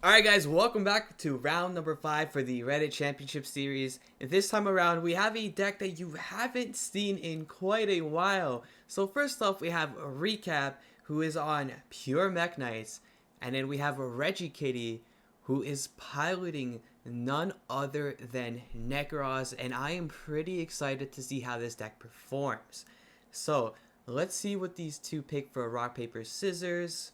Alright guys, welcome back to round number 5 for the Reddit Championship Series. And this time around, we have a deck that you haven't seen in quite a while. So first off, we have a Recap, who is on pure Mekk-Knights. And then we have a Reggie who is piloting none other than Nekroz. And I am pretty excited to see how this deck performs. So, let's see what these two pick for rock, paper, scissors.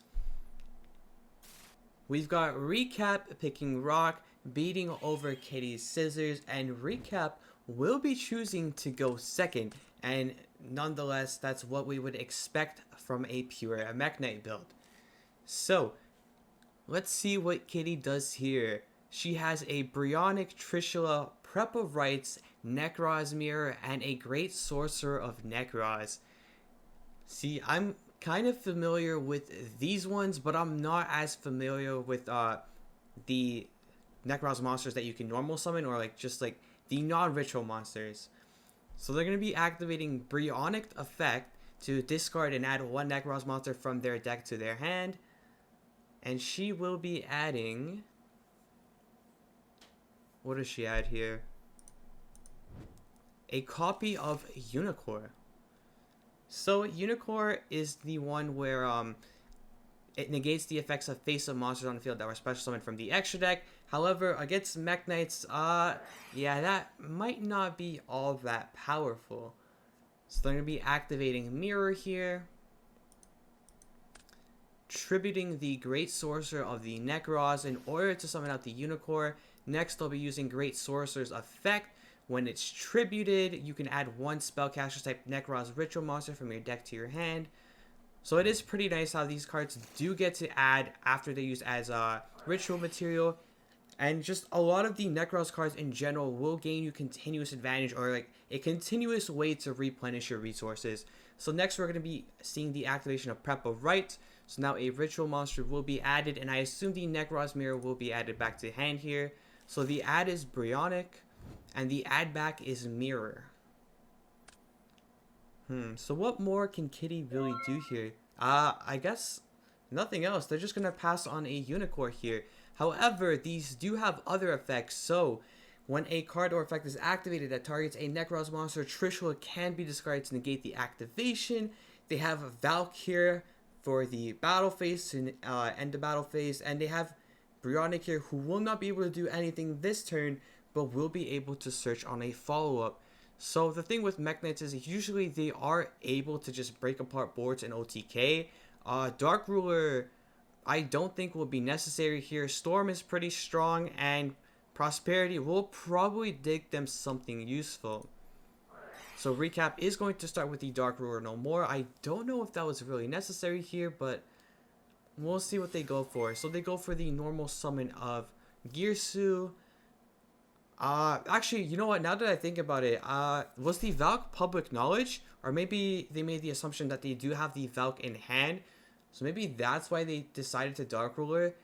We've got Recap picking Rock, beating over Kitty's Scissors, and Recap will be choosing to go second. And nonetheless, that's what we would expect from a pure Mekk-Knight build. So, let's see what Kitty does here. She has a Bryonic Trishula, Prep of Rights, Nekroz Mirror, and a Great Sorcerer of Nekroz. See, I'm kind of familiar with these ones, but I'm not as familiar with the Nekroz monsters that you can normal summon, or just the non-ritual monsters. So they're going to be activating Bryonic effect to discard and add one Nekroz monster from their deck to their hand. And she will be adding... what does she add here? A copy of Unicorn. So Unicorn is the one where it negates the effects of face-up monsters on the field that were special summoned from the extra deck. However, against Mekk-Knights, yeah, that might not be all that powerful. So they're going to be activating Mirror here, tributing the Great Sorcerer of the Nekroz in order to summon out the Unicorn. Next, they'll be using Great Sorcerer's effect. When it's tributed, you can add one spellcaster type Nekroz ritual monster from your deck to your hand. So it is pretty nice how these cards do get to add after they use as ritual material. And just a lot of the Nekroz cards in general will gain you continuous advantage, or a continuous way to replenish your resources. So next we're going to be seeing the activation of Prep of Right. So now a ritual monster will be added, and I assume the Nekroz Mirror will be added back to hand here. So the add is Bryonic, and the add back is Mirror. So what more can Kitty really do here? I guess nothing else. They're just going to pass on a Unicorn here. However, these do have other effects. So when a card or effect is activated that targets a Nekroz monster, Trishula can be discarded to negate the activation. They have a Valk here for the battle phase to end the battle phase. And they have Bryonic here, who will not be able to do anything this turn, but will be able to search on a follow-up. So the thing with Mekk-Knights is usually they are able to just break apart boards in OTK. Dark Ruler, I don't think will be necessary here. Storm is pretty strong, and Prosperity will probably dig them something useful. So Recap is going to start with the Dark Ruler no more. I don't know if that was really necessary here, but we'll see what they go for. So they go for the normal summon of Girsu. Actually, you know what? Now that I think about it, was the Valk public knowledge? Or maybe they made the assumption that they do have the Valk in hand. So maybe that's why they decided to Dark Ruler.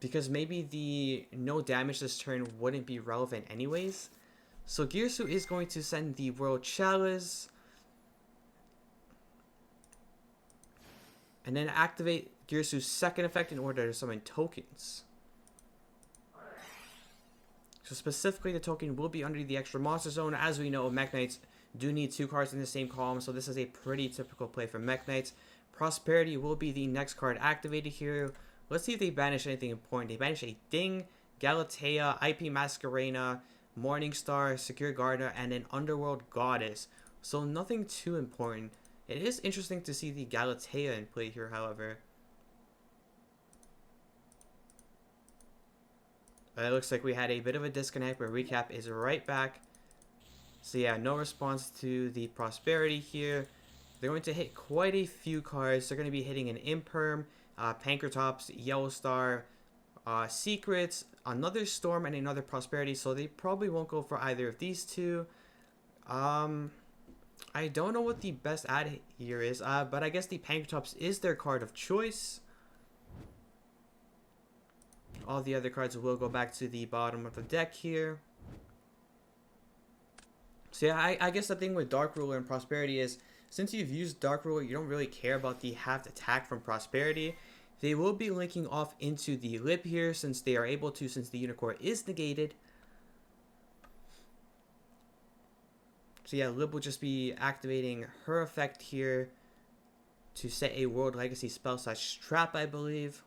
Because maybe the no damage this turn wouldn't be relevant anyways. So Girsu is going to send the World Chalice. And then activate Girsu's second effect in order to summon tokens. So specifically, the token will be under the extra monster zone. As we know, Mekk-Knights do need 2 cards in the same column, so this is a pretty typical play for Mekk-Knights. Prosperity will be the next card activated here. Let's see if they banish anything important. They banish a Ding, Galatea, IP Masquerena, Morningstar, Secure Gardener, and an Underworld Goddess. So nothing too important. It is interesting to see the Galatea in play here, however. It looks like we had a bit of a disconnect, but Recap is right back. So yeah, no response to the Prosperity here. They're going to hit quite a few cards. They're going to be hitting an Imperm, Pankratops, Yellow Star, Secrets, another Storm, and another Prosperity. So they probably won't go for either of these two. I don't know what the best add here is, but I guess the Pankratops is their card of choice. All the other cards will go back to the bottom of the deck here. So yeah, I guess the thing with Dark Ruler and Prosperity is, since you've used Dark Ruler, you don't really care about the halved attack from Prosperity. They will be linking off into the lip here since they are able to, since the Unicorn is negated. So yeah, Lip will just be activating her effect here to set a World Legacy spell / trap, I believe.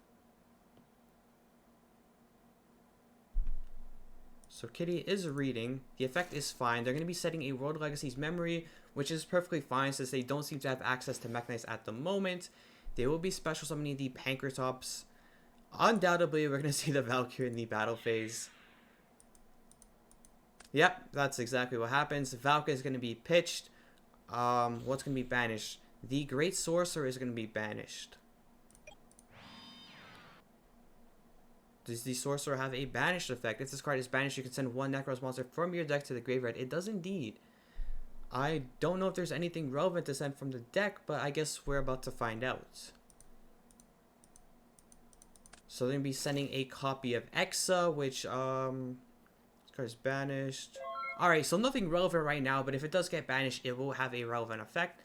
So Kitty is reading. The effect is fine. They're going to be setting a World Legacy's memory, which is perfectly fine since they don't seem to have access to Mekk-Knights at the moment. They will be special summoning the Pankratops. Undoubtedly, we're going to see the Valkyrie in the battle phase. Yep, that's exactly what happens. Valkyrie is going to be pitched. What's going to be banished? The Great Sorcerer is going to be banished. Does the Sorcerer have a banished effect? If this card is banished, you can send one Nekroz monster from your deck to the graveyard. It does indeed. I don't know if there's anything relevant to send from the deck, but I guess we're about to find out. So they're going to be sending a copy of Exa, which, this card is banished. Alright, so nothing relevant right now, but if it does get banished, it will have a relevant effect.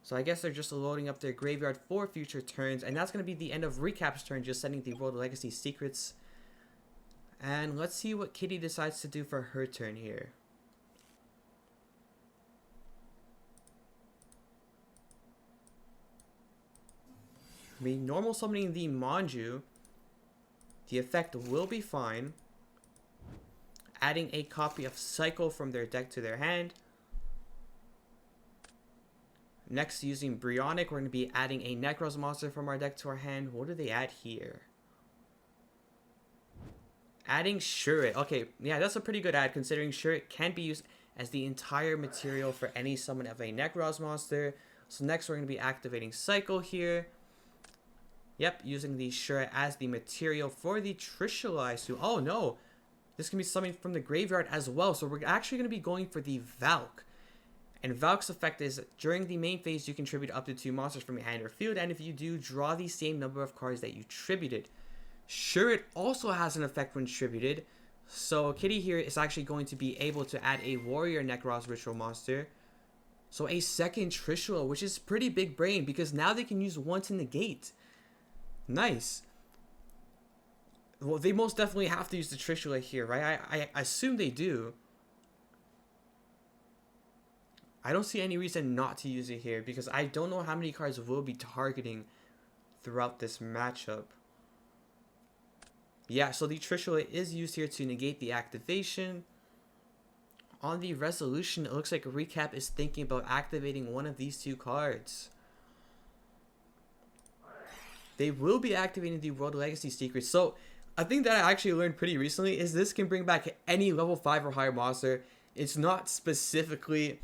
So I guess they're just loading up their graveyard for future turns. And that's going to be the end of Recap's turn, just sending the World Legacy Secrets. And let's see what Kitty decides to do for her turn here. I mean, normal summoning the Manju. The effect will be fine. Adding a copy of Cycle from their deck to their hand. Next, using Bryonic, we're going to be adding a Nekroz monster from our deck to our hand. What do they add here? Adding Shurit. Okay, yeah, that's a pretty good add, considering Shurit can be used as the entire material for any summon of a Nekroz monster. So next, we're going to be activating Cycle here. Yep, using the Shurit as the material for the Trishula, I assume. Oh, no. This can be summoned from the graveyard as well. So we're actually going to be going for the Valk. And Valk's effect is, during the main phase, you contribute up to 2 monsters from your hand or field, and if you do, draw the same number of cards that you tributed. Sure, it also has an effect when tributed, so Kitty here is actually going to be able to add a Warrior Nekroz Ritual monster. So a second Trishula, which is pretty big brain, because now they can use one to negate. Nice. Well, they most definitely have to use the Trishula here, right? I assume they do. I don't see any reason not to use it here because I don't know how many cards we'll be targeting throughout this matchup. Yeah, so the Trishula is used here to negate the activation. On the resolution, it looks like Recap is thinking about activating one of these 2 cards. They will be activating the World Legacy Secrets. So, a thing that I actually learned pretty recently is this can bring back any level 5 or higher monster. It's not specifically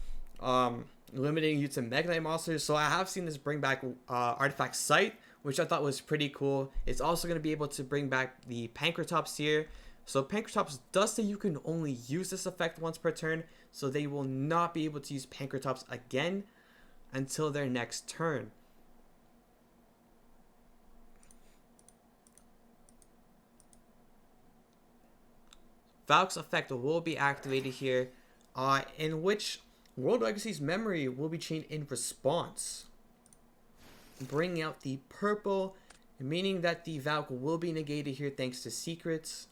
limiting you to Mekk-Knight monsters. So I have seen this bring back Artifact Sight, which I thought was pretty cool. It's also going to be able to bring back the Pankratops here. So Pankratops does say you can only use this effect once per turn, so they will not be able to use Pankratops again until their next turn. Valk's effect will be activated here, in which World Legacy's memory will be changed in response, bringing out the purple, meaning that the Valk will be negated here thanks to secrets.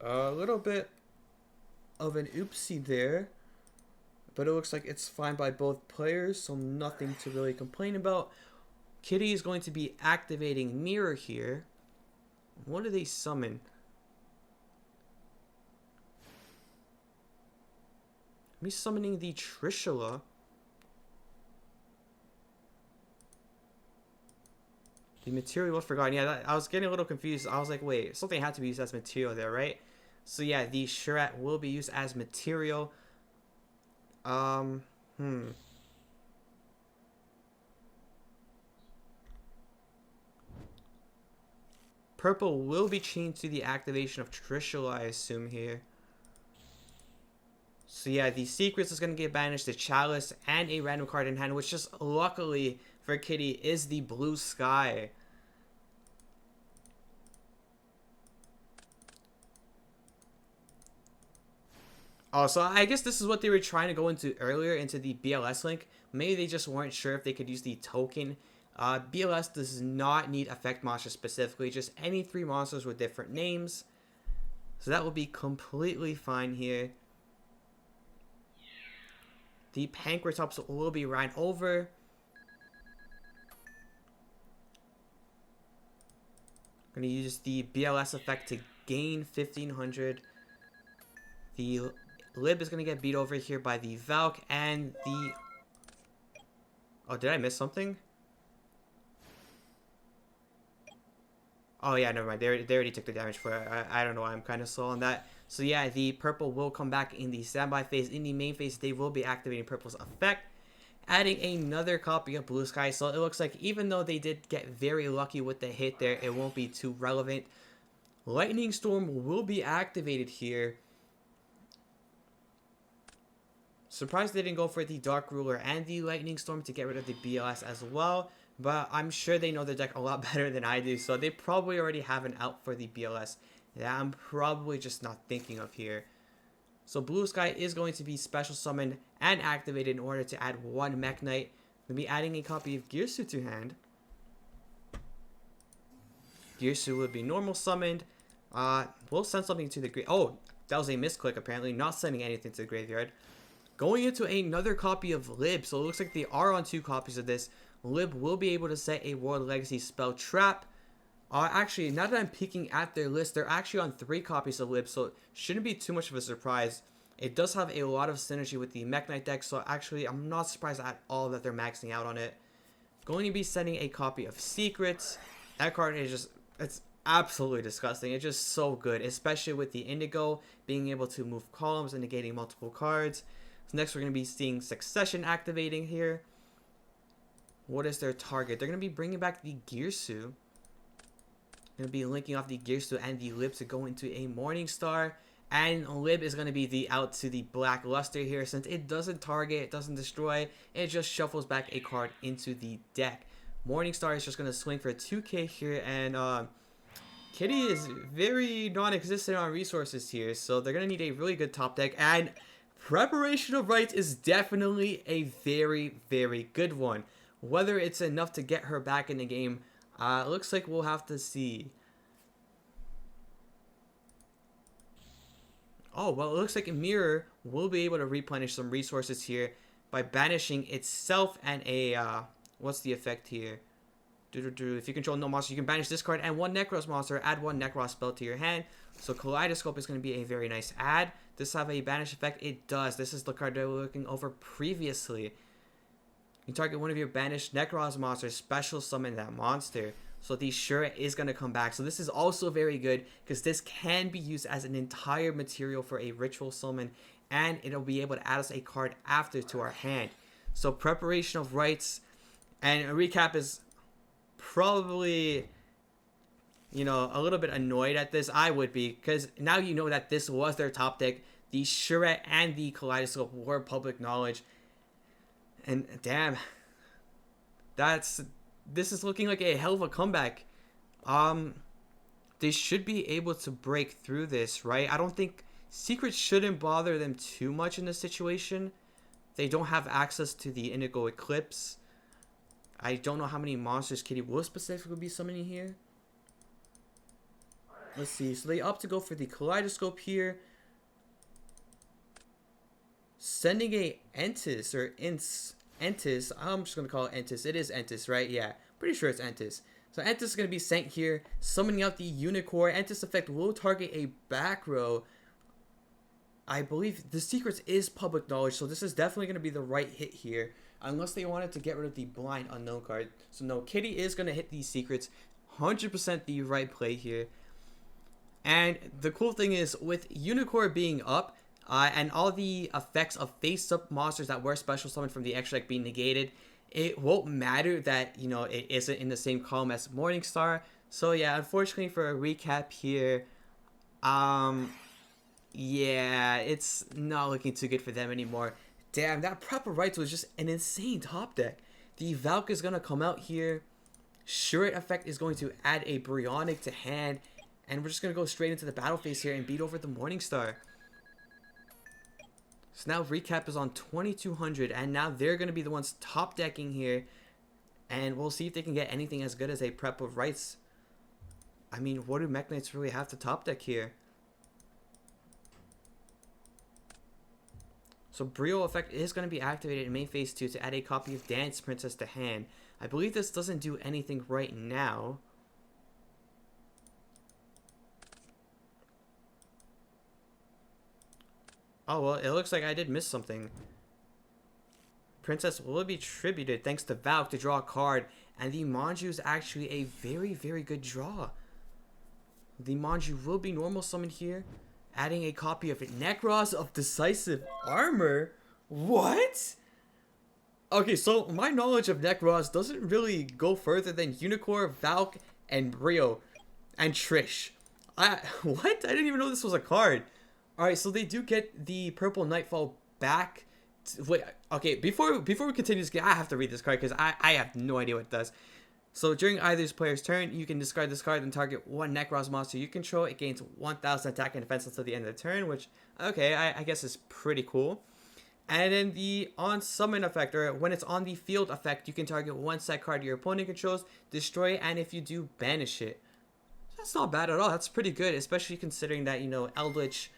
A little bit of an oopsie there, but it looks like it's fine by both players, so nothing to really complain about. Kitty is going to be activating Mirror here. What do they summon? Me summoning the Trishula. The material was forgotten. Yeah, I was getting a little confused. I was like, wait, something had to be used as material there, right? So yeah, the Shurat will be used as material. Purple will be changed to the activation of Trishula, I assume here. So yeah, the secrets is going to get banished, the Chalice, and a random card in hand, which just luckily for Kitty is the Blue Sky. Oh, so I guess this is what they were trying to go into earlier, into the BLS link. Maybe they just weren't sure if they could use the token. BLS does not need effect monsters specifically, just any 3 monsters with different names. So that will be completely fine here. The Pankratops will be ran over. I'm going to use the BLS effect to gain 1500. The Lib is going to get beat over here by the Valk and the... Oh, did I miss something? Oh, yeah, never mind. They already took the damage for it. I don't know why I'm kind of slow on that. So, yeah, the purple will come back in the standby phase. In the main phase, they will be activating purple's effect, adding another copy of Blue Sky. So, it looks like even though they did get very lucky with the hit there, it won't be too relevant. Lightning Storm will be activated here. Surprised they didn't go for the Dark Ruler and the Lightning Storm to get rid of the BLS as well. But I'm sure they know the deck a lot better than I do. So they probably already have an out for the BLS that I'm probably just not thinking of here. So Blue Sky is going to be special summoned and activated in order to add 1 Mekk-Knight. We'll be adding a copy of Gearsu to hand. Gearsu will be normal summoned. We'll send something to the graveyard. Oh, that was a misclick apparently. Not sending anything to the graveyard. Going into another copy of Lib. So it looks like they are on 2 copies of this. Lib will be able to set a World Legacy spell trap. Actually, now that I'm peeking at their list, they're actually on 3 copies of Lib, so it shouldn't be too much of a surprise. It does have a lot of synergy with the Mekk-Knight deck, so actually, I'm not surprised at all that they're maxing out on it. Going to be sending a copy of Secrets. That card is just, it's absolutely disgusting. It's just so good, especially with the Indigo, being able to move columns and negating multiple cards. So next, we're going to be seeing Succession activating here. What is their target? They're going to be bringing back the Gearsu. Going to be linking off the Gearsu and the Lib to go into a Morningstar. And Lib is going to be the out to the Black Luster here. Since it doesn't target, it doesn't destroy, it just shuffles back a card into the deck. Morningstar is just going to swing for 2k here. And Kitty is very non-existent on resources here. So they're going to need a really good top deck. And Preparation of Rites is definitely a very, very good one. Whether it's enough to get her back in the game, looks like we'll have to see. Oh, well, it looks like a Mirror will be able to replenish some resources here by banishing itself and a, what's the effect here? If you control no monster, you can banish this card and 1 Nekroz monster, add 1 Nekroz spell to your hand. So Kaleidoscope is going to be a very nice add. Does this have a banish effect? It does. This is the card that we were looking over previously. You target one of your banished Nekroz monsters, special summon that monster. So the Shura is going to come back. So this is also very good because this can be used as an entire material for a ritual summon. And it'll be able to add us a card after to our hand. So Preparation of Rites. And a recap is probably, you know, a little bit annoyed at this. I would be, because now you know that this was their top deck. The Shura and the Kaleidoscope were public knowledge. And damn, this is looking like a hell of a comeback. They should be able to break through this, right? I don't think Secrets shouldn't bother them too much in this situation. They don't have access to the Indigo Eclipse. I don't know how many monsters Kitty will specifically be summoning here. Let's see. So they opt to go for the Kaleidoscope here. Sending a Entis or Entis. I'm just going to call it Entis. It is Entis, right? Yeah. Pretty sure it's Entis. So Entis is going to be sent here. Summoning out the Unicorn. Entis effect will target a back row. I believe the Secrets is public knowledge. So this is definitely going to be the right hit here. Unless they wanted to get rid of the Blind Unknown card. So no, Kitty is going to hit these Secrets. 100% the right play here. And the cool thing is with Unicorn being up, and all the effects of face-up monsters that were special summoned from the extra deck being negated, it won't matter that, you know, it isn't in the same column as Morningstar. So yeah, unfortunately for a recap here, yeah, it's not looking too good for them anymore. Damn, that Prep of Rites was just an insane top deck. The Valk is going to come out here. Shura effect is going to add a Bryonic to hand. And we're just going to go straight into the battle phase here and beat over the Morningstar. So now Recap is on 2200, and now they're going to be the ones top decking here. And we'll see if they can get anything as good as a Prep of Rights. I mean, what do Mekk-Knights really have to top deck here? So Brio effect is going to be activated in main phase 2 to add a copy of Dance Princess to hand. I believe this doesn't do anything right now. Oh, well, it looks like I did miss something. Princess will be tributed thanks to Valk to draw a card. And the Manju is actually a very, very good draw. The Manju will be normal summoned here. Adding a copy of Nekroz of Decisive Armor? What? Okay, so my knowledge of Nekroz doesn't really go further than Unicorn, Valk, and Brio. And Trish. What? I didn't even know this was a card. Alright, so they do get the Purple Nightfall back. Wait, okay, before we continue this game, I have to read this card because I have no idea what it does. So during either player's turn, you can discard this card and target one Nekroz monster you control. It gains 1000 attack and defense until the end of the turn, which, okay, I guess is pretty cool. And then the on summon effect, or when it's on the field effect, you can target one set card your opponent controls, destroy it, and if you do, banish it. That's not bad at all. That's pretty good, especially considering that, you know, Eldritch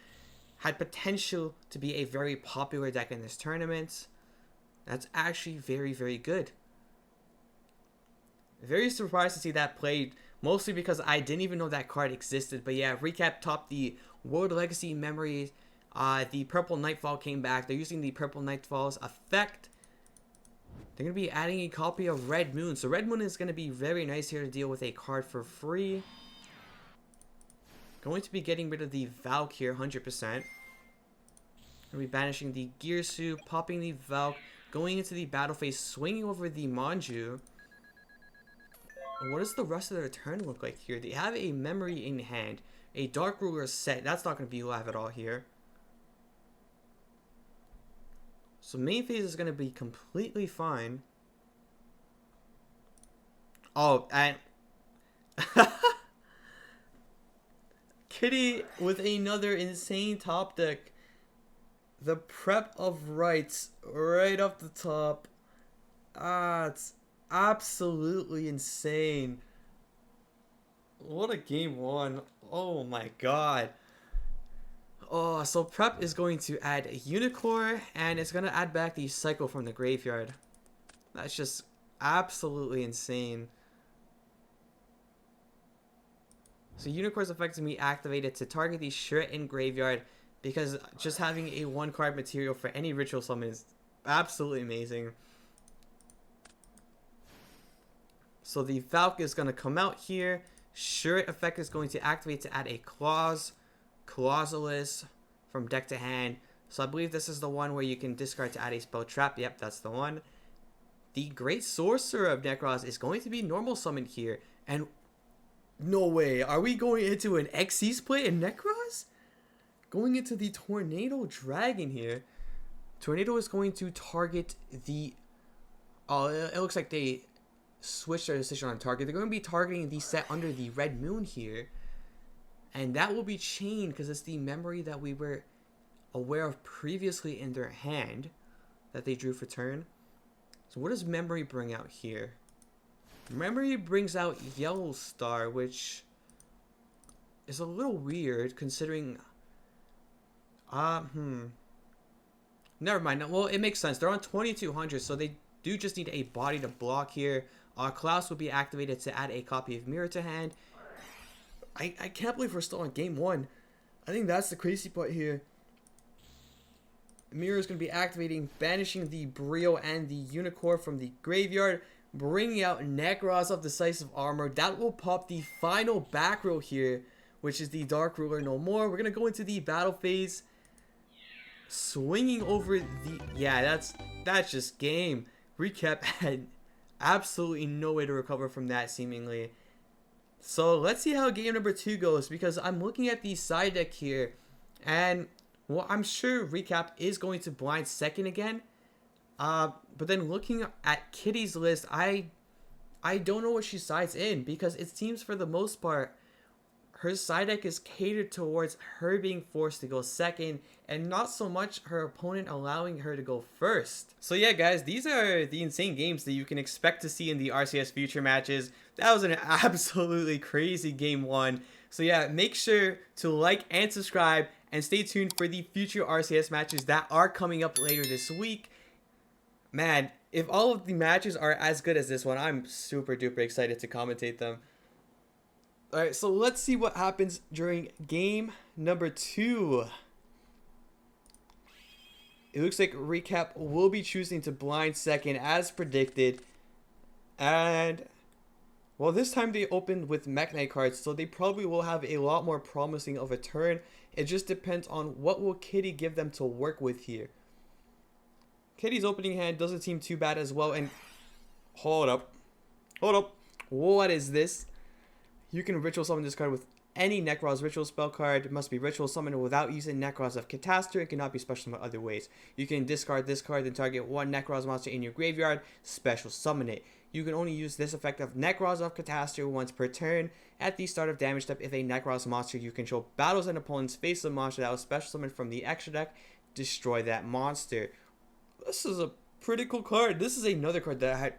had potential to be a very popular deck in this tournament. That's actually very, very good. Very surprised to see that played, mostly because I didn't even know that card existed. But yeah, Recap topped the World Legacy Memories. The Purple Nightfall came back. They're using the Purple Nightfall's effect. They're going to be adding a copy of Red Moon. So Red Moon is going to be very nice here to deal with a card for free. Going to be getting rid of the Valk here, 100%. Going to be banishing the Girsu, popping the Valk, going into the battle phase, swinging over the Manju. What does the rest of their turn look like here? They have a memory in hand. A Dark Ruler set. That's not going to be live at all here. So main phase is going to be completely fine. Oh, and... Kitty with another insane top deck. The Prep of Rights right up the top. It's absolutely insane. What a game one. Oh my god. Oh, so Prep is going to add a Unicorn, and it's going to add back the Cycle from the graveyard. That's just absolutely insane. So Unicorn's effect is going to be activated to target the Shret in graveyard, because just having a one card material for any ritual summon is absolutely amazing. So the Valk is going to come out here. Shret effect is going to activate to add a Clausulus from deck to hand. So I believe this is the one where you can discard to add a spell trap. Yep, that's the one. The Great Sorcerer of Nekroz is going to be normal summoned here. And no way, are we going into an Xyz play in Nekroz? Going into the Tornado Dragon here. Tornado is going to target the... Oh, it looks like they switched their decision on target. They're going to be targeting the set under the Red Moon here. And that will be chained because it's the memory that we were aware of previously in their hand that they drew for turn. So what does memory bring out here? Memory brings out Yellow Star, which is a little weird considering... Never mind. Well, it makes sense. They're on 2200, so they do just need a body to block here. Klaus will be activated to add a copy of Mirror to hand. I can't believe we're still on game one. I think that's the crazy part here. Mirror is going to be activating, banishing the Brio and the Unicorn from the graveyard, bringing out Nekroz of Decisive Armor. That will pop the final back row here, which is the Dark Ruler no more. We're going to go into the battle phase. Swinging over the... Yeah, that's just game. Recap had absolutely no way to recover from that, seemingly. So let's see how game number 2 goes, because I'm looking at the side deck here, and well, I'm sure Recap is going to blind second again. But then looking at Kitty's list, I don't know what she sides in, because it seems for the most part her side deck is catered towards her being forced to go second and not so much her opponent allowing her to go first. So yeah, guys, these are the insane games that you can expect to see in the RCS future matches. That was an absolutely crazy game one. So yeah, make sure to like and subscribe and stay tuned for the future RCS matches that are coming up later this week. Man, if all of the matches are as good as this one, I'm super duper excited to commentate them. Alright, so let's see what happens during game number 2. It looks like Recap will be choosing to blind second as predicted. And, well, this time they opened with Mekk-Knight cards, so they probably will have a lot more promising of a turn. It just depends on what will Kitty give them to work with here. Kitty's opening hand doesn't seem too bad as well. And, hold up. What is this? You can ritual summon this card with any Nekroz ritual spell card. It must be ritual summoned without using Nekroz of Catastrophe. It cannot be special summoned other ways. You can discard this card and target one Nekroz monster in your graveyard. Special summon it. You can only use this effect of Nekroz of Catastrophe once per turn. At the start of damage step, if a Nekroz monster you control battles an opponent's face of monster that was special summoned from the extra deck, destroy that monster. This is a pretty cool card. This is another card that I had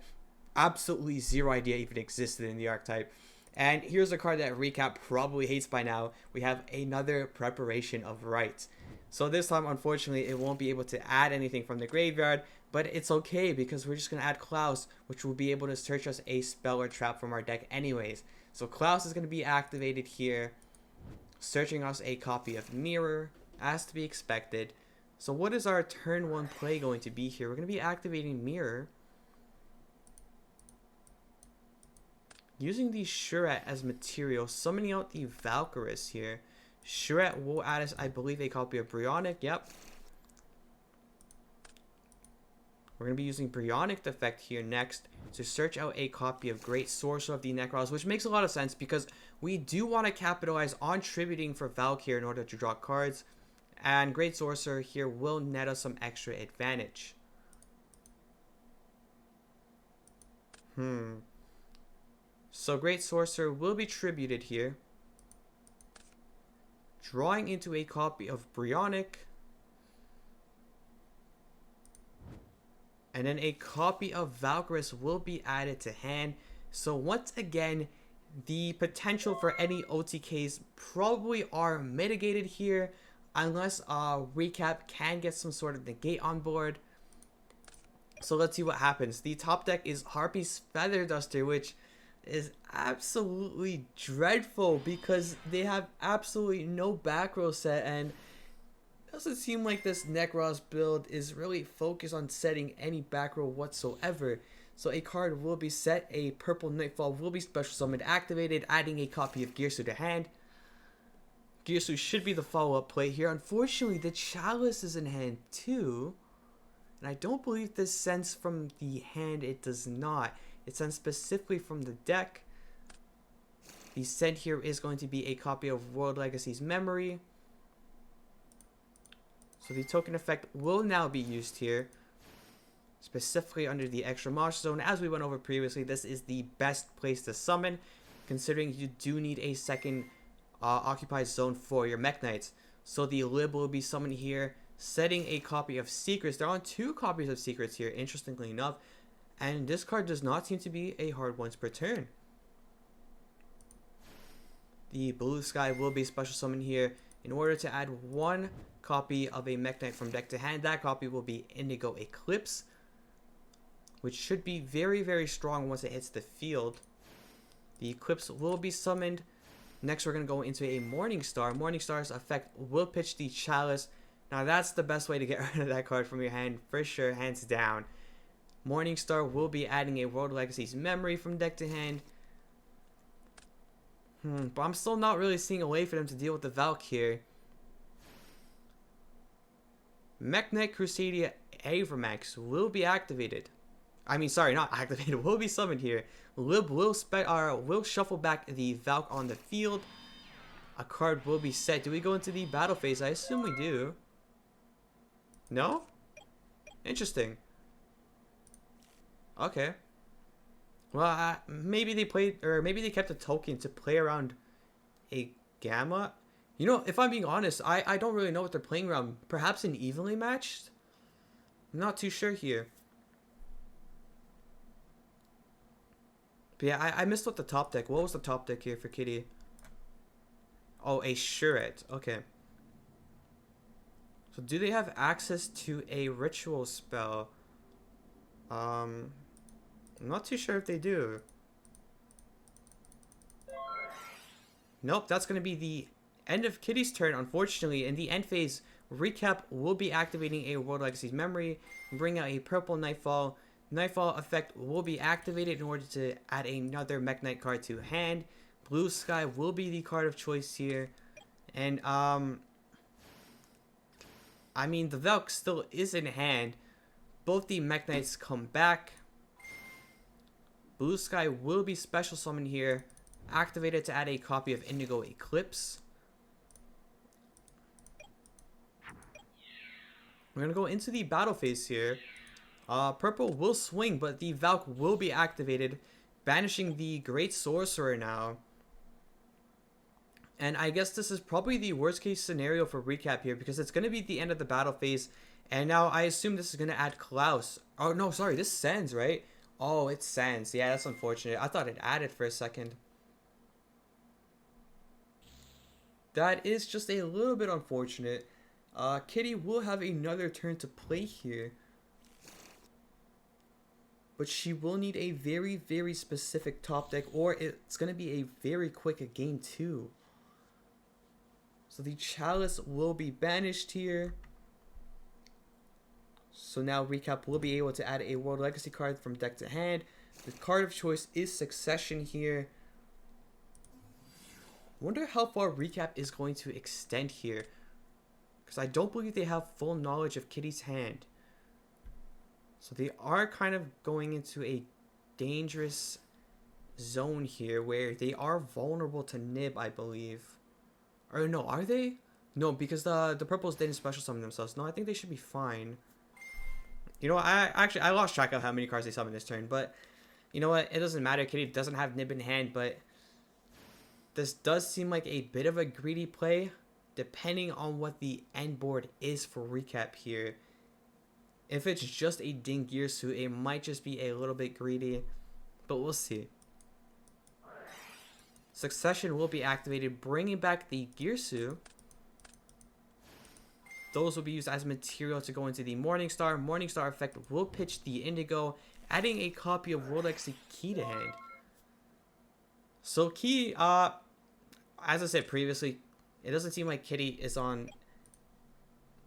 absolutely zero idea even existed in the archetype. And here's a card that Recap probably hates by now. We have another Preparation of Rites. So this time, unfortunately, it won't be able to add anything from the graveyard. But it's okay because we're just going to add Klaus, which will be able to search us a spell or trap from our deck anyways. So Klaus is going to be activated here, searching us a copy of Mirror, as to be expected. So what is our turn 1 play going to be here? We're going to be activating Mirror, using the Shuret as material, summoning out the Valkyrus here. Shuret will add us, I believe, a copy of Bryonic. Yep. We're going to be using Bryonic effect here next to search out a copy of Great Sorcerer of the Nekroz, which makes a lot of sense because we do want to capitalize on tributing for Valk here in order to draw cards. And Great Sorcerer here will net us some extra advantage. So Great Sorcerer will be tributed here, drawing into a copy of Bryonic, and then a copy of Valkyrus will be added to hand. So once again, the potential for any OTKs probably are mitigated here, unless Recap can get some sort of negate on board. So let's see what happens. The top deck is Harpy's Feather Duster, which is absolutely dreadful because they have absolutely no back row set, and it doesn't seem like this Nekroz build is really focused on setting any back row whatsoever. So a card will be set, a purple Nightfall will be special summoned activated, adding a copy of Girsu to hand. Girsu should be the follow-up play here. Unfortunately, the Chalice is in hand too, and I don't believe this sends from the hand. It does not. It sends specifically from the deck. The sent here is going to be a copy of World Legacy's Memory. So the token effect will now be used here, specifically under the extra monster zone. As we went over previously, this is the best place to summon, considering you do need a second occupied zone for your Mekk-Knights. So the Lib will be summoned here, setting a copy of Secrets. There are 2 copies of Secrets here, interestingly enough. And this card does not seem to be a hard once per turn. The Blue Sky will be special summoned here in order to add 1 copy of a Mekk-Knight from deck to hand. That copy will be Indigo Eclipse, which should be very, very strong once it hits the field. The Eclipse will be summoned. Next, we're going to go into a Morningstar. Morningstar's effect will pitch the Chalice. Now, that's the best way to get rid of that card from your hand, for sure, hands down. Morningstar will be adding a World Legacy's Memory from deck to hand. But I'm still not really seeing a way for them to deal with the Valk here. Mekk-Knight Crusadia Avramax will be activated. I mean, sorry, not activated. Will be summoned here. Lib will shuffle back the Valk on the field. A card will be set. Do we go into the battle phase? I assume we do. No? Interesting. Okay. Well, maybe they played, or maybe they kept a token to play around a Gamma. You know, if I'm being honest, I don't really know what they're playing around. Perhaps an evenly matched? I'm not too sure here. But yeah, I missed what the top deck. What was the top deck here for Kitty? Oh, a Shuret. Okay. So do they have access to a ritual spell? I'm not too sure if they do. Nope, that's going to be the end of Kitty's turn, unfortunately. In the end phase, Recap will be activating a World Legacy's memory, bring out a purple Nightfall. Nightfall effect will be activated in order to add another Mekk-Knight card to hand. Blue Sky will be the card of choice here. And, I mean, the Valk still is in hand. Both the Mekk-Knights come back. Blue Sky will be special summoned here. Activated to add a copy of Indigo Eclipse. We're going to go into the battle phase here. Purple will swing, but the Valk will be activated, banishing the Great Sorcerer now. And I guess this is probably the worst case scenario for Recap here, because it's going to be the end of the battle phase. And now I assume this is going to add Klaus. Oh, no, sorry, this Sans, right? Oh, it's Sans. Yeah, that's unfortunate. I thought it added for a second. That is just a little bit unfortunate. Kitty will have another turn to play here. But she will need a very, very specific top deck, or it's going to be a very quick game too. So the Chalice will be banished here. So now Recap will be able to add a World Legacy card from deck to hand. The card of choice is Succession here. Wonder how far Recap is going to extend here, because I don't believe they have full knowledge of Kitty's hand. So they are kind of going into a dangerous zone here where they are vulnerable to Nib, I believe. Or no, are they? No, because the purples didn't special summon themselves. No, I think they should be fine. You know what? I lost track of how many cards they summoned this turn, but you know what? It doesn't matter. Kitty doesn't have Nib in hand, but this does seem like a bit of a greedy play, depending on what the end board is for Recap here. If it's just a Ding Gearsu, it might just be a little bit greedy, but we'll see. Succession will be activated, bringing back the Gearsu. Those will be used as material to go into the Morningstar. Morningstar effect will pitch the Indigo, adding a copy of World Legacy Key to hand. So Key, as I said previously, it doesn't seem like Kitty is on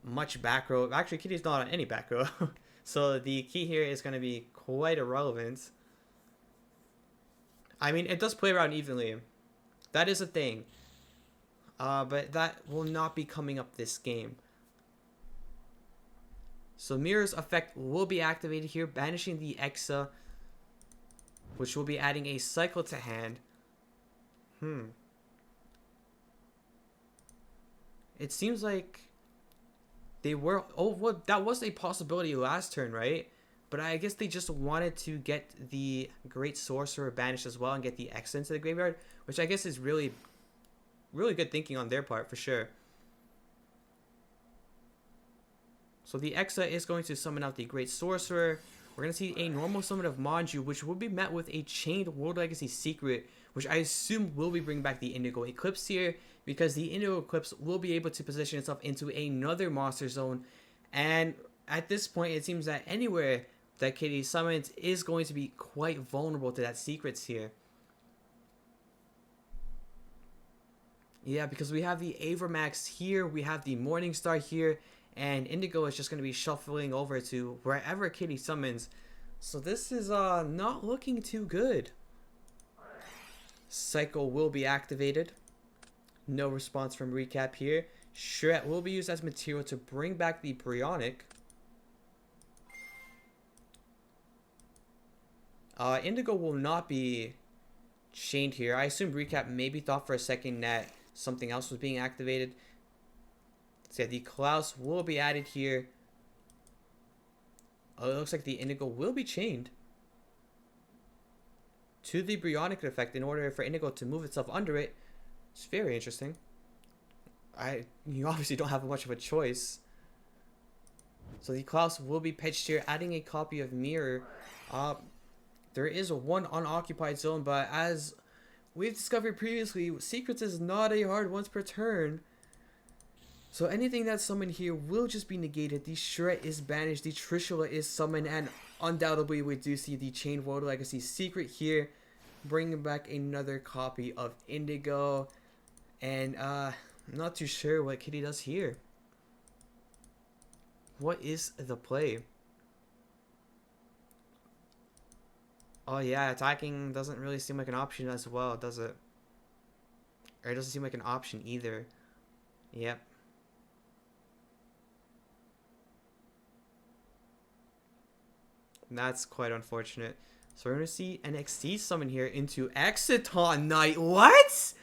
much back row. Actually, Kitty's not on any back row. So the Key here is going to be quite irrelevant. I mean, it does play around evenly. That is a thing. But that will not be coming up this game. So Mirror's effect will be activated here, banishing the Exa, which will be adding a cycle to hand. It seems like they were... Oh, well, that was a possibility last turn, right? But I guess they just wanted to get the Great Sorcerer banished as well and get the Exa into the graveyard, which I guess is really, really good thinking on their part, for sure. So the Exa is going to summon out the Great Sorcerer. We're going to see a normal summon of Manju, which will be met with a Chained World Legacy Secret, which I assume will be bringing back the Indigo Eclipse here, because the Indigo Eclipse will be able to position itself into another monster zone. And at this point, it seems that anywhere that Kitty summons is going to be quite vulnerable to that secrets here. Yeah, because we have the Avermax here, we have the Morningstar here, and Indigo is just going to be shuffling over to wherever Kitty summons. So this is not looking too good. Cycle will be activated. No response from Recap here. Shret will be used as material to bring back the Bryonic. Indigo will not be chained here. I assume Recap maybe thought for a second that something else was being activated. So yeah, the Klaus will be added here. Oh, it looks like the Indigo will be chained to the Bryonic effect in order for Indigo to move itself under it. It's very interesting. You obviously don't have much of a choice. So the Klaus will be pitched here, adding a copy of Mirror. There is one unoccupied zone, but as we've discovered previously, Secrets is not a hard once per turn. So anything that's summoned here will just be negated. The Shret is banished, the Trishula is summoned, and undoubtedly we do see the Chain World Legacy Secret here, bringing back another copy of Indigo. And I'm not too sure what Kitty does here. What is the play? Oh yeah, attacking doesn't really seem like an option as well, does it? Or it doesn't seem like an option either. Yep. That's quite unfortunate. So we're going to see an XT summon here into Mekk-Knight. What?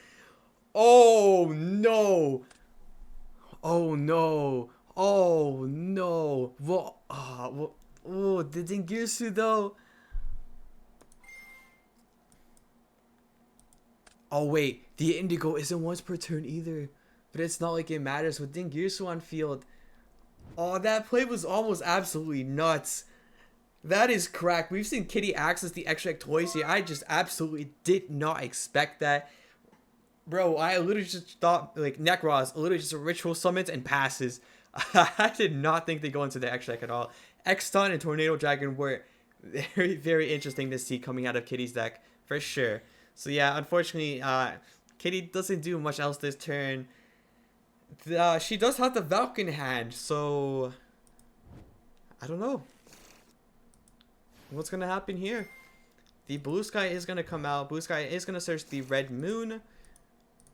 Oh no. Oh no. Oh no. Well, oh, the Dingirsu though. Oh wait, the Indigo isn't once per turn either. But it's not like it matters with Dingirsu on field. Oh, that play was almost absolutely nuts. That is crack. We've seen Kitty access the extra deck twice here. I just absolutely did not expect that. Bro, I literally just thought, like, Nekroz literally just ritual summons and passes. I did not think they go into the extra deck at all. X-Stun and Tornado Dragon were very, very interesting to see coming out of Kitty's deck, for sure. So yeah, unfortunately, Kitty doesn't do much else this turn. She does have the Valk in hand, so I don't know what's gonna happen here. The Blue Sky is gonna come out. Blue Sky is gonna search the Red Moon.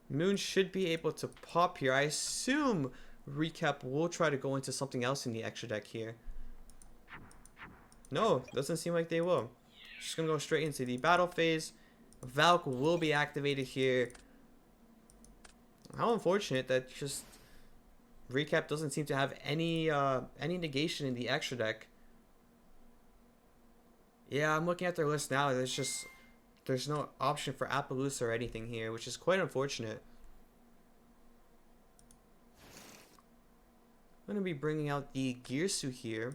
Moon should be able to pop here. I assume Recap will try to go into something else in the extra deck here. No, doesn't seem like they will. Just gonna go straight into the battle phase. Valk will be activated here. How unfortunate that just Recap doesn't seem to have any negation in the extra deck. Yeah, I'm looking at their list now. There's no option for Appaloosa or anything here, which is quite unfortunate. I'm going to be bringing out the Girsu here.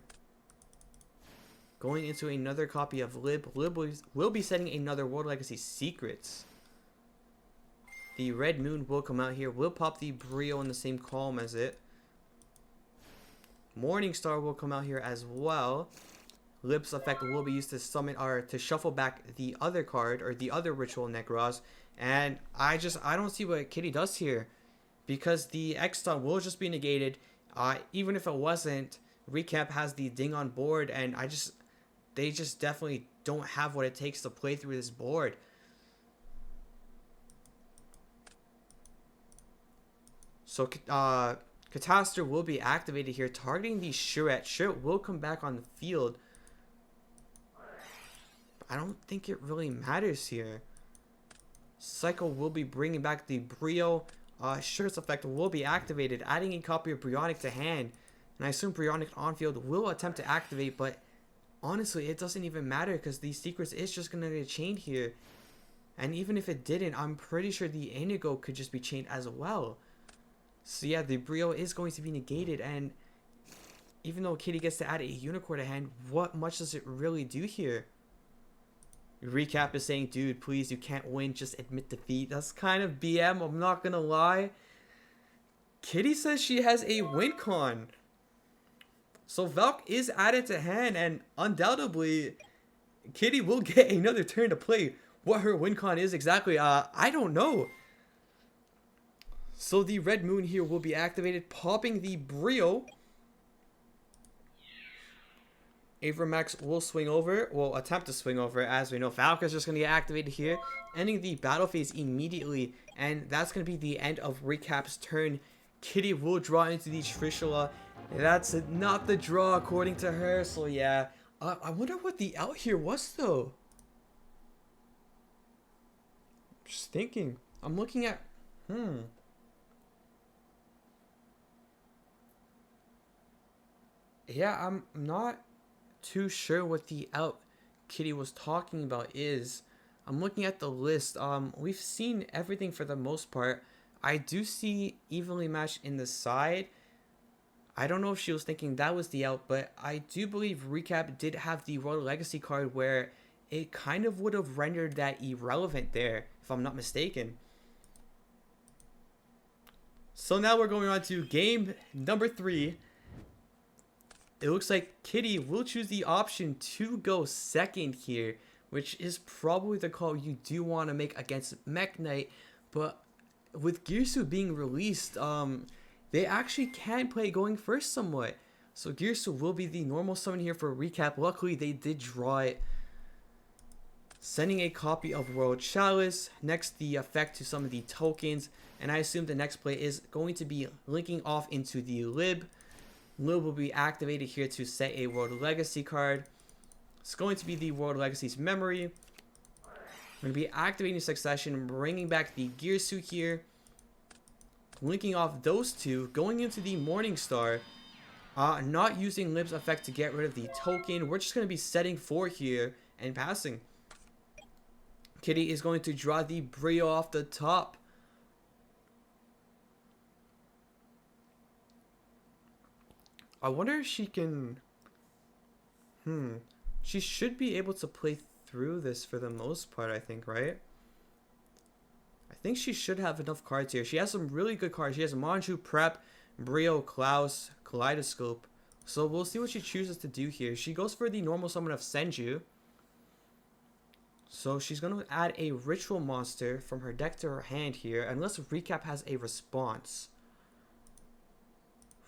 Going into another copy of Lib. Lib will be setting another World Legacy Secrets. The Red Moon will come out here. We'll pop the Brio in the same column as it. Morningstar will come out here as well. Lib's effect will be used to summon or to shuffle back the other card or the other ritual Nekroz. And I don't see what Kitty does here, because the X-Stun will just be negated. Even if it wasn't, Recap has the ding on board, and they just definitely don't have what it takes to play through this board. So Catastrophe will be activated here, targeting the Shret. Shret will come back on the field. I don't think it really matters here. Psycho will be bringing back the Brio. Shret's effect will be activated, adding a copy of Bryonic to hand. And I assume Bryonic on field will attempt to activate, but honestly, it doesn't even matter because the Secrets is just going to get chained here. And even if it didn't, I'm pretty sure the Indigo could just be chained as well. So yeah, the Brio is going to be negated, and even though Kitty gets to add a Unicorn to hand, what much does it really do here? Recap is saying, dude, please, you can't win, just admit defeat. That's kind of BM, I'm not gonna lie. Kitty says she has a win con. So Valk is added to hand, and undoubtedly, Kitty will get another turn to play. What her win con is exactly, I don't know. So the Red Moon here will be activated, popping the Brio. Avramax will swing over, will attempt to swing over. As we know, Falca is just going to get activated here, ending the battle phase immediately. And that's going to be the end of Recap's turn. Kitty will draw into the Trishula. That's not the draw according to her, so yeah. I wonder what the out here was though. Just thinking. I'm looking at... Yeah, I'm not too sure what the out Kitty was talking about is. I'm looking at the list. We've seen everything for the most part. I do see evenly matched in the side. I don't know if she was thinking that was the out, but I do believe Recap did have the Royal Legacy card where it kind of would have rendered that irrelevant there, if I'm not mistaken. So now we're going on to game number 3. It looks like Kitty will choose the option to go second here, which is probably the call you do want to make against Mekk-Knight. But with Girsu being released, they actually can play going first somewhat. So Girsu will be the normal summon here for Recap. Luckily, they did draw it. Sending a copy of World Chalice. Next, the effect to some of the tokens. And I assume the next play is going to be linking off into the Lib. Lib will be activated here to set a World Legacy card. It's going to be the World Legacy's memory. We're going to be activating Succession, bringing back the Girsu here. Linking off those two, going into the Morning Star. Not using Lib's effect to get rid of the token. We're just going to be setting 4 here and passing. Kitty is going to draw the Brio off the top. I wonder if she can... She should be able to play through this for the most part, I think, right? I think she should have enough cards here. She has some really good cards. She has Manju, Prep, Brio, Klaus, Kaleidoscope. So we'll see what she chooses to do here. She goes for the normal summon of Senju. So she's going to add a Ritual Monster from her deck to her hand here, unless Recap has a response.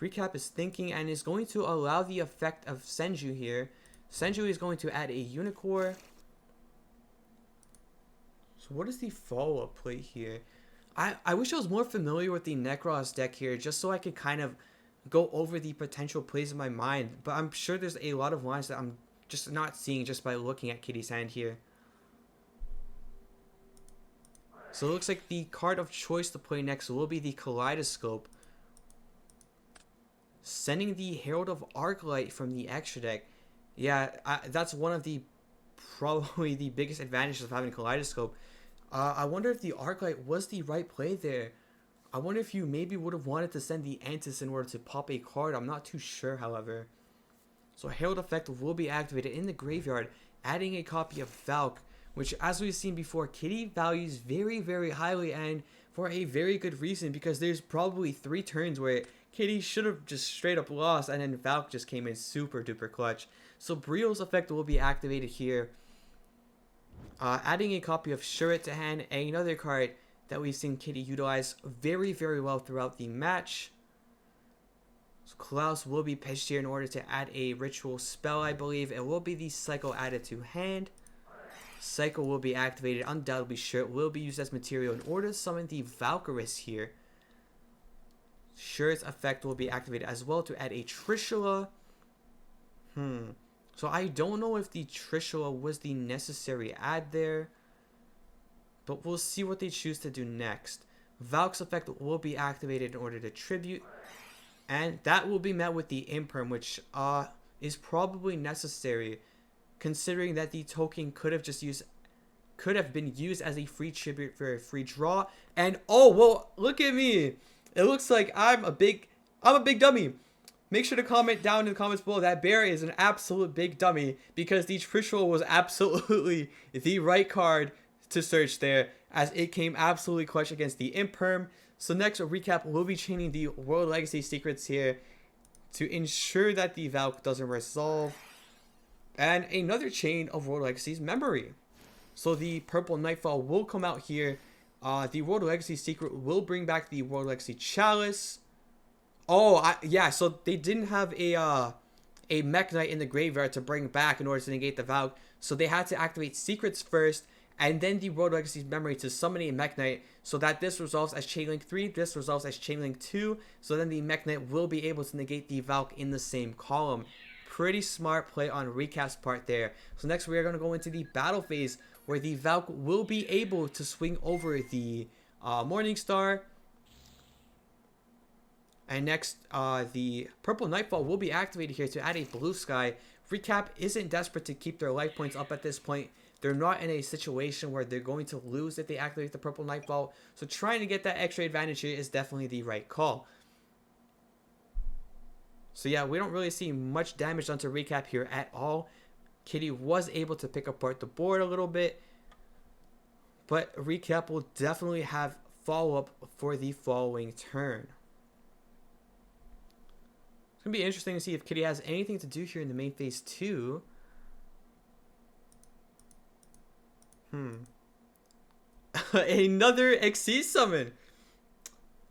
Recap is thinking and is going to allow the effect of Senju here. Senju is going to add a Unicorn. So what is the follow-up play here? I wish I was more familiar with the Nekroz deck here, just so I could kind of go over the potential plays in my mind. But I'm sure there's a lot of lines that I'm just not seeing just by looking at Kitty's hand here. So it looks like the card of choice to play next will be the Kaleidoscope. Sending the Herald of Arclight from the extra deck. Yeah, that's one of the probably the biggest advantages of having Kaleidoscope. I wonder if the Arclight was the right play there. I wonder if you maybe would have wanted to send the Antis in order to pop a card. I'm not too sure, however. So Herald effect will be activated in the graveyard, adding a copy of Valk, which, as we've seen before, Kitty values very, very highly, and for a very good reason, because there's probably 3 turns where Kitty should have just straight up lost, and then Valk just came in super duper clutch. So Brio's effect will be activated here. Adding a copy of Shuret to hand, another card that we've seen Kitty utilize very, very well throughout the match. So Klaus will be pitched here in order to add a ritual spell, I believe. It will be the Cycle added to hand. Cycle will be activated, undoubtedly Shuret will be used as material in order to summon the Valkyris here. Shuret's effect will be activated as well to add a Trishula. So I don't know if the Trishula was the necessary add there, but we'll see what they choose to do next. Valk's effect will be activated in order to tribute, and that will be met with the Imperm, which is probably necessary, considering that the token could have been used as a free tribute for a free draw. And oh well, look at me! It looks like I'm a big dummy. Make sure to comment down in the comments below that Bear is an absolute big dummy, because the Trishul was absolutely the right card to search there, as it came absolutely clutch against the Imperm. So next, a recap, we'll be chaining the World Legacy secrets here to ensure that the Valk doesn't resolve. And another chain of World Legacy's memory. So the Purple Nightfall will come out here. The World Legacy secret will bring back the World Legacy Chalice. Oh, yeah, so they didn't have a Mekk-Knight in the graveyard to bring back in order to negate the Valk. So they had to activate secrets first, and then the World Legacy's memory to summon a Mekk-Knight, so that this resolves as Chainlink 3, this resolves as Chainlink 2, so then the Mekk-Knight will be able to negate the Valk in the same column. Pretty smart play on Recap's part there. So next we are going to go into the battle phase, where the Valk will be able to swing over the Morning Star. And next, the Purple Nightfall will be activated here to add a Blue Sky. Recap isn't desperate to keep their life points up at this point. they're not in a situation where they're going to lose if they activate the purple Nightfall. So trying to get that extra advantage here is definitely the right call. So yeah, we don't really see much damage done to Recap here at all. Kitty was able to pick apart the board a little bit, but Recap will definitely have follow-up for the following turn. It's going to be interesting to see if Kitty has anything to do here in the main phase 2. Another Xyz summon.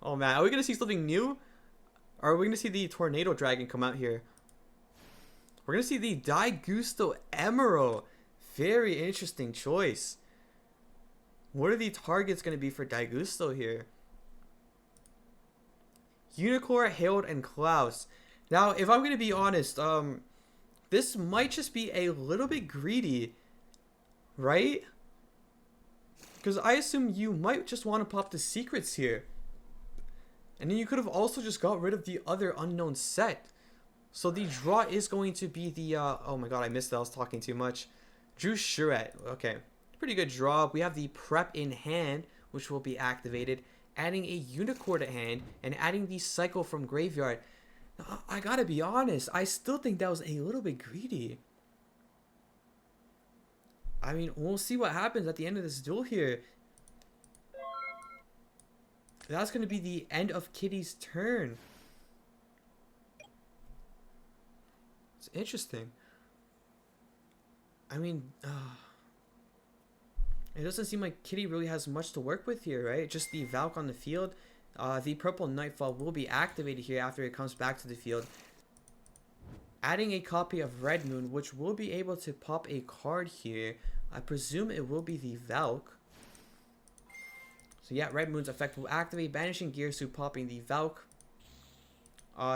Oh man, are we going to see something new? Or are we going to see the Tornado Dragon come out here? We're going to see the Daigusto Emerald. Very interesting choice. What are the targets going to be for Daigusto here? Unicorn, Harold, and Klaus. Now, if I'm going to be honest, this might just be a little bit greedy, right? Because I assume you might just want to pop the secrets here. And then you could have also just got rid of the other unknown set. So the draw is going to be the, oh my god, I missed that, I was talking too much. Drew Shuret, okay. Pretty good draw. We have the Prep in hand, which will be activated. Adding a Unicorn to hand, and adding the Cycle from Graveyard. I gotta be honest, I still think that was a little bit greedy. I mean, we'll see what happens at the end of this duel here. That's going to be the end of Kitty's turn. It's interesting. I mean, it doesn't seem like Kitty really has much to work with here, right? Just the Valk on the field. The Purple Nightfall will be activated here after it comes back to the field. Adding a copy of Red Moon, which will be able to pop a card here. I presume it will be the Valk. So yeah, Red Moon's effect will activate, banishing Gearsu, popping the Valk.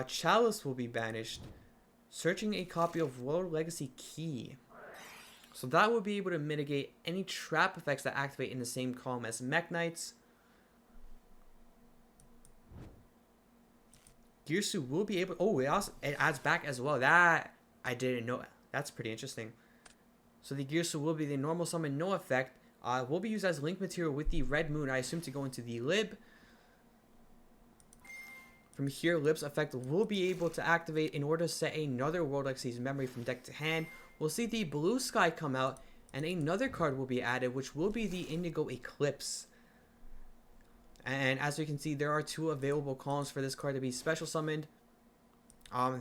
Chalice will be banished. Searching a copy of World Legacy Key. So that will be able to mitigate any trap effects that activate in the same column as Mekk-Knights. Gearsu will be able... Oh, it adds back as well. That I didn't know. That's pretty interesting. So the Gearsu will be the normal summon, no effect. Will be used as link material with the Red Moon, I assume, to go into the Lib. From here, Lib's effect will be able to activate in order to set another World Legacy's memory from deck to hand. We'll see the Blue Sky come out, and another card will be added, which will be the Indigo Eclipse. And as we can see, there are 2 available columns for this card to be special summoned.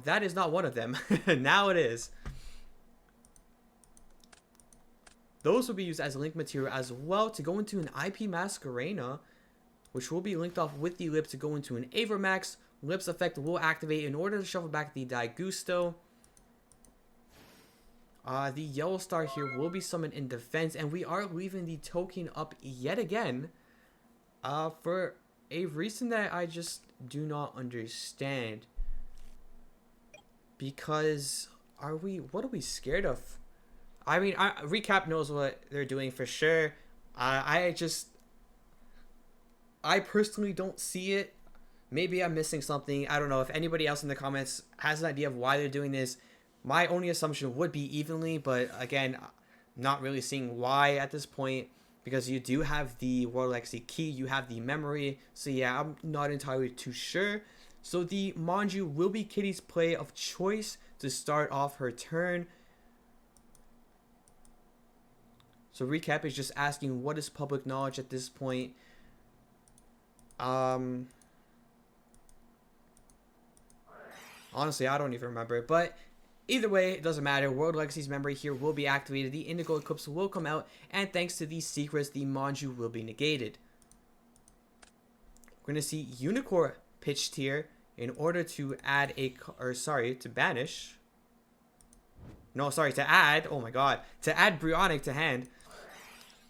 That is not one of them. Now it is. Those will be used as link material as well to go into an IP Masquerena, which will be linked off with the Lib to go into an Avermax. Lib's effect will activate in order to shuffle back the Daigusto. The Yellow Star here will be summoned in defense, and we are leaving the token up yet again. For a reason that I just do not understand. Because what are we scared of? I mean, Recap knows what they're doing for sure. I personally don't see it. Maybe I'm missing something. I don't know. If anybody else in the comments has an idea of why they're doing this, my only assumption would be evenly, but again, not really seeing why at this point. Because you do have the World Legacy Key, you have the memory. So yeah, I'm not entirely too sure. So the Manju will be Kitty's play of choice to start off her turn. So Recap is just asking what is public knowledge at this point. Honestly, I don't even remember. But either way, it doesn't matter. World Legacy's memory here will be activated. The Indigo Eclipse will come out. And thanks to these secrets, the Manju will be negated. We're going to see Unicorn pitched here in order to add to banish. No, sorry, to add. Oh my god. To add Bryonic to hand.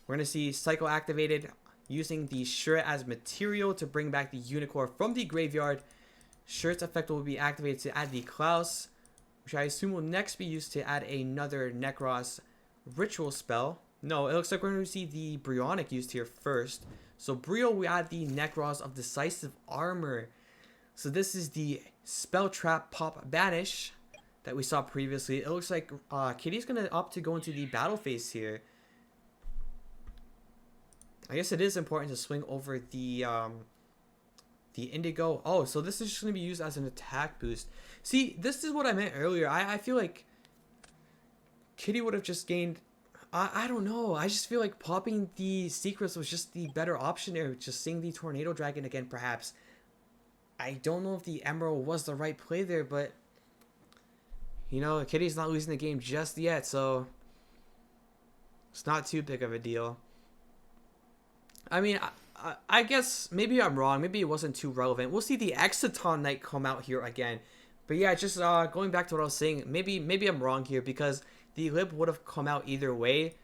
We're going to see Cycle activated using the Shirt as material to bring back the Unicorn from the graveyard. Shirt's effect will be activated to add the Klaus, which I assume will next be used to add another Nekroz ritual spell. No, it looks like we're going to see the Bryonic used here first. So Brio, we add the Nekroz of Decisive Armor. So this is the Spell Trap Pop Banish that we saw previously. It looks like Kitty's going to opt to go into the battle phase here. I guess it is important to swing over the Indigo. Oh, so this is just going to be used as an attack boost. See, this is what I meant earlier. I feel like Kitty would have just gained... I don't know. I just feel like popping the secrets was just the better option there. Just seeing the Tornado Dragon again, perhaps. I don't know if the Emerald was the right play there, but... You know, Kitty's not losing the game just yet, so... It's not too big of a deal. I mean, I guess maybe I'm wrong. Maybe it wasn't too relevant. We'll see the Exciton Knight come out here again. But yeah, just going back to what I was saying, maybe I'm wrong here because the Lib would have come out either way.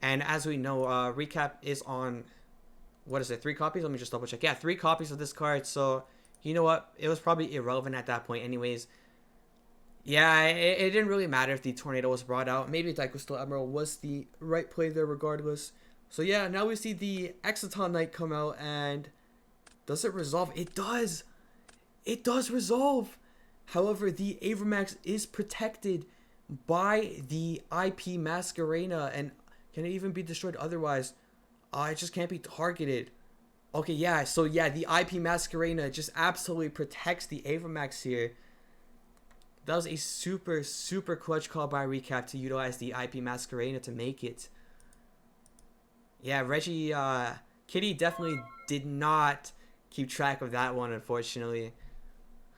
And as we know, Recap is on, what is it, 3 copies? Let me just double check. Yeah, 3 copies of this card. So, you know what? It was probably irrelevant at that point anyways. Yeah, it didn't really matter if the Tornado was brought out. Maybe Daikostal Emerald was the right play there regardless. So yeah, now we see the Exciton Knight come out, and does it resolve? It does! It does resolve! However, the Avramax is protected by the IP Masquerena, and can it even be destroyed otherwise? It just can't be targeted. Okay, yeah, so yeah, the IP Masquerena just absolutely protects the Avramax here. That was a super, super clutch call by Recap to utilize the IP Masquerena to make it. Yeah, Reggie, Kitty definitely did not keep track of that one, unfortunately.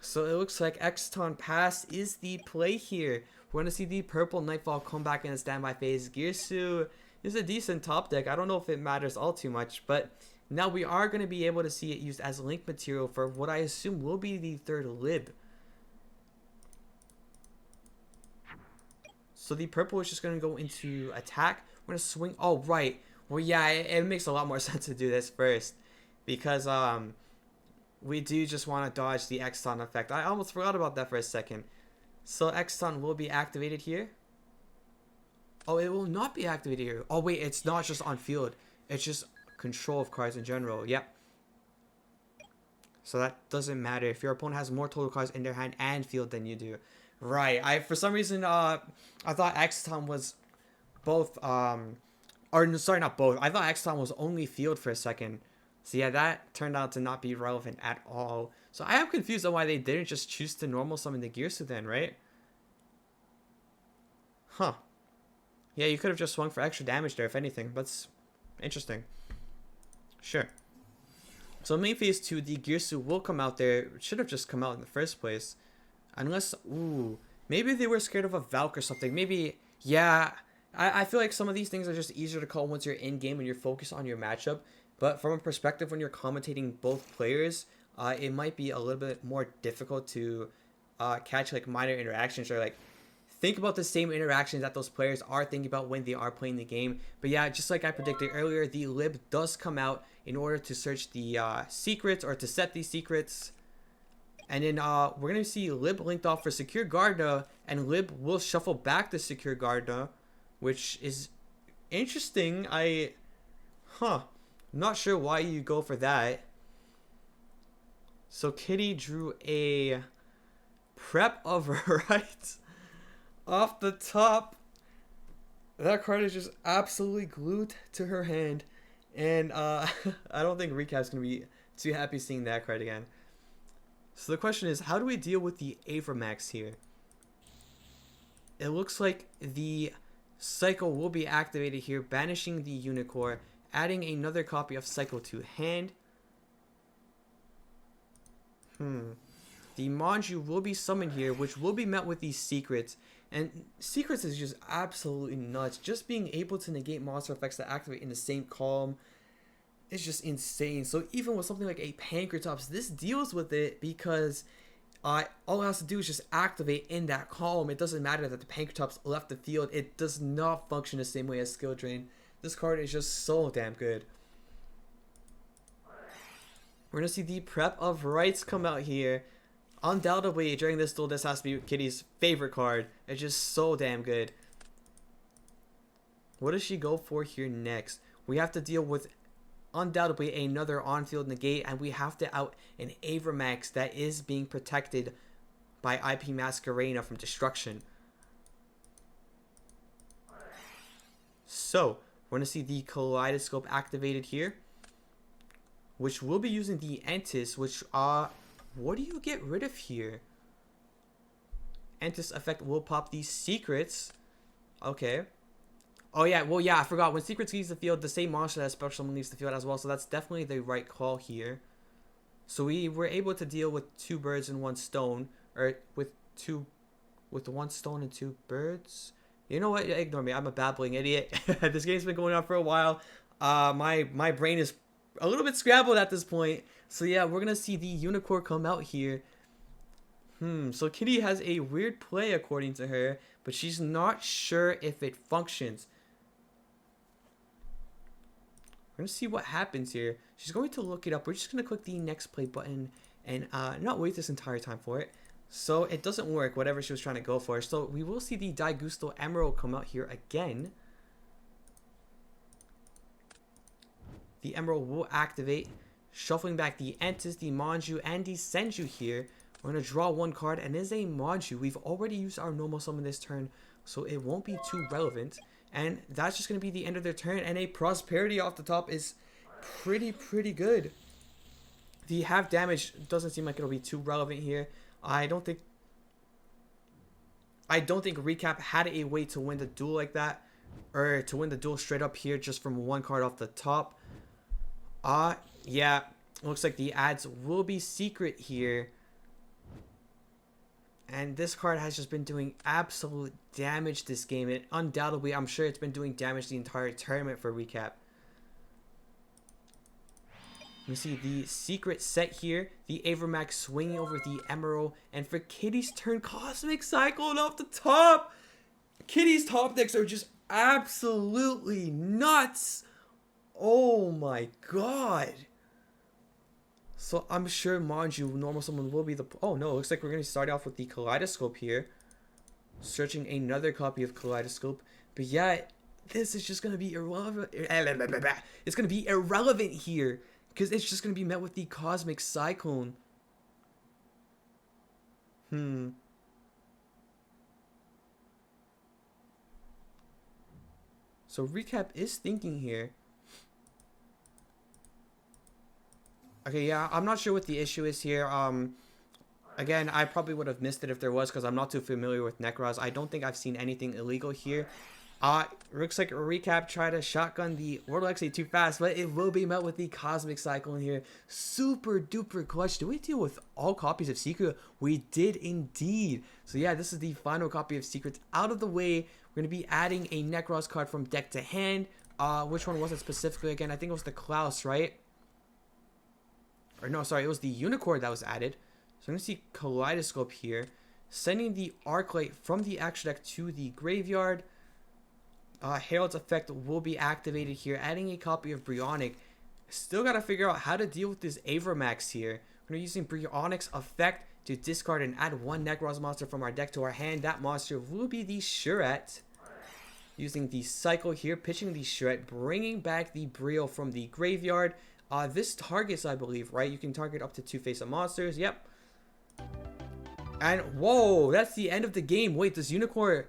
So it looks like Exciton Pass is the play here. We're going to see the Purple Nightfall come back in a standby phase. Girsu is a decent top deck. I don't know if it matters all too much, but now we are going to be able to see it used as link material for what I assume will be the 3rd Lib. So the purple is just going to go into attack. We're going to swing. Oh, right. Well, yeah, it makes a lot more sense to do this first. Because we do just want to dodge the Exciton effect. I almost forgot about that for a second. So Exciton will be activated here. Oh, it will not be activated here. Oh, wait, it's not just on field. It's just control of cards in general. Yep. So that doesn't matter if your opponent has more total cards in their hand and field than you do. Right. For some reason, I thought Exciton was both, or no, sorry, not both. I thought Exciton was only field for a second. So yeah, that turned out to not be relevant at all. So I am confused on why they didn't just choose to normal summon the Girsu then, right? Huh. Yeah, you could have just swung for extra damage there, if anything. That's interesting. Sure. So main phase 2, the Girsu will come out there. It should have just come out in the first place. Unless, ooh, maybe they were scared of a Valk or something. Maybe, yeah. I feel like some of these things are just easier to call once you're in game and you're focused on your matchup. But from a perspective when you're commentating both players, it might be a little bit more difficult to catch like minor interactions or like think about the same interactions that those players are thinking about when they are playing the game. But yeah, just like I predicted earlier, the Lib does come out in order to search the secrets or to set these secrets. And then we're going to see Lib linked off for Secure Garda, and Lib will shuffle back to Secure Garda, which is interesting. Not sure why you go for that. So Kitty drew a Prep of Rights off the top. That card is just absolutely glued to her hand. And I don't think Recap's going to be too happy seeing that card again. So the question is, how do we deal with the Avramax here? It looks like the Cycle will be activated here, banishing the Unicorn, adding another copy of Cycle to hand. The Manju will be summoned here, which will be met with these Secrets. And Secrets is just absolutely nuts. Just being able to negate monster effects that activate in the same column is just insane. So even with something like a Pankratops, this deals with it because all it has to do is just activate in that column. It doesn't matter that the Pankratops left the field. It does not function the same way as Skill Drain. This card is just so damn good. We're going to see the Prep of Rights come out here. Undoubtedly, during this duel, this has to be Kitty's favorite card. It's just so damn good. What does she go for here next? We have to deal with undoubtedly another on-field negate, and we have to out an Avramax that is being protected by IP Masquerena from destruction. So, We're going to see the Kaleidoscope activated here, which will be using the Entis, which, what do you get rid of here? Entis effect will pop these secrets. Okay. Oh, yeah. Well, yeah, I forgot. When secrets leaves the field, the same monster that special summon leaves the field as well. So that's definitely the right call here. So we were able to deal with 2 birds and 1 stone. Or with 1 stone and 2 birds. You know what? Ignore me. I'm a babbling idiot. This game's been going on for a while. My brain is a little bit scrambled at this point. So yeah, we're going to see the unicorn come out here. So Kitty has a weird play according to her, but she's not sure if it functions. We're going to see what happens here. She's going to look it up. We're just going to click the next play button and not wait this entire time for it. So it doesn't work, whatever she was trying to go for. So we will see the Daigusto Emerald come out here again. The Emerald will activate, shuffling back the Entis, the Manju, and the Senju here. We're going to draw 1 card, and it is a Manju. We've already used our normal summon this turn, so it won't be too relevant. And that's just going to be the end of their turn, and a Prosperity off the top is pretty good. The half damage doesn't seem like it'll be too relevant here. I don't think Recap had a way to win the duel like that, or to win the duel straight up here just from 1 card off the top. Yeah, looks like the ads will be secret here. And this card has just been doing absolute damage this game. And undoubtedly, I'm sure it's been doing damage the entire tournament for Recap. You see the secret set here. The Avermax swinging over the Emerald. And for Kitty's turn, Cosmic Cyclone off the top. Kitty's top decks are just absolutely nuts. Oh my god. So I'm sure Manju, normal summon will be the... Oh no, looks like we're going to start off with the Kaleidoscope here. Searching another copy of Kaleidoscope. But yeah, this is just going to be irrelevant. It's going to be irrelevant here. Because it's just going to be met with the Cosmic Cyclone. So Recap is thinking here. Okay, yeah, I'm not sure what the issue is here. Again, I probably would have missed it if there was, because I'm not too familiar with Nekroz. I don't think I've seen anything illegal here. Looks like Recap tried to shotgun the World Legacy too fast, but it will be met with the Cosmic Cyclone here. Super duper clutch. Did we deal with all copies of Secret? We did indeed. So yeah, this is the final copy of Secrets out of the way. We're going to be adding a Nekroz card from deck to hand. Which one was it specifically again? I think it was the Klaus, right? Or no, sorry, it was the Unicorn that was added. So I'm going to see Kaleidoscope here. Sending the Arclight from the action deck to the graveyard. Herald's effect will be activated here. Adding a copy of Brionic. Still got to figure out how to deal with this Avermax here. We're using Brionic's effect to discard and add 1 Nekroz monster from our deck to our hand. That monster will be the Shuret. Using the Cycle here, pitching the Shuret, bringing back the Brio from the graveyard. This targets, I believe, right? You can target up to 2 face-up monsters. Yep. And, whoa, that's the end of the game. Wait, this Unicorn...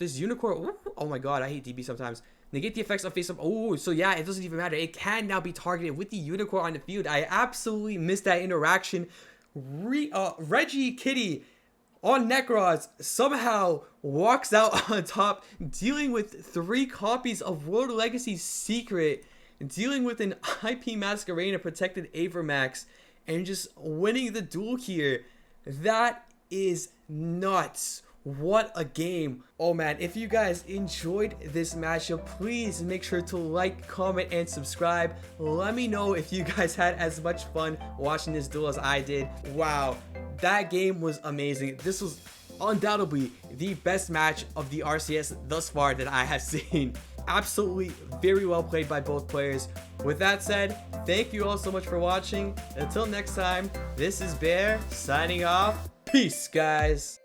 Ooh, oh my god, I hate DB sometimes. Negate the effects of face-up. Oh, so yeah, it doesn't even matter. It can now be targeted with the Unicorn on the field. I absolutely missed that interaction. Reggie Kitty on Nekroz somehow walks out on top, dealing with 3 copies of World Legacy Secret, dealing with an IP Masquerade protected Avermax, and just winning the duel here. That is nuts. What a game. Oh man, if you guys enjoyed this matchup, please make sure to like, comment, and subscribe. Let me know if you guys had as much fun watching this duel as I did. Wow, that game was amazing. This was undoubtedly the best match of the RCS thus far that I have seen. Absolutely very well played by both players. With that said, thank you all so much for watching. Until next time, this is Bear signing off. Peace, guys.